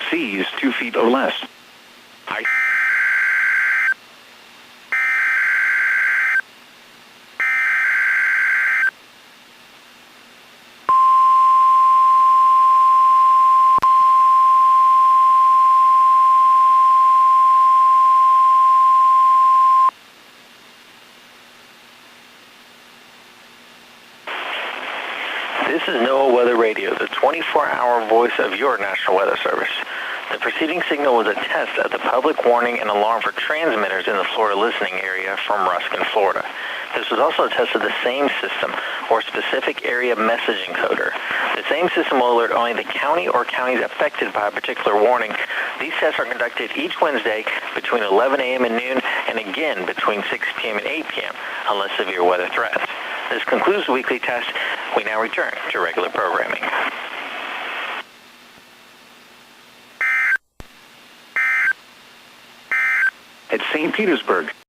seas 2 feet or less. This is NOAA Weather Radio, the 24-hour voice of your National Weather Service. The preceding signal was a test of the public warning and alarm for transmitters in the Florida listening area from Ruskin, Florida. This was also a test of the same system, or specific area message encoder. The same system will alert only the county or counties affected by a particular warning. These tests are conducted each Wednesday between 11 a.m. and noon, and again between 6 p.m. and 8 p.m., unless severe weather threats. This concludes the weekly test. We now return to regular programming. At St. Petersburg,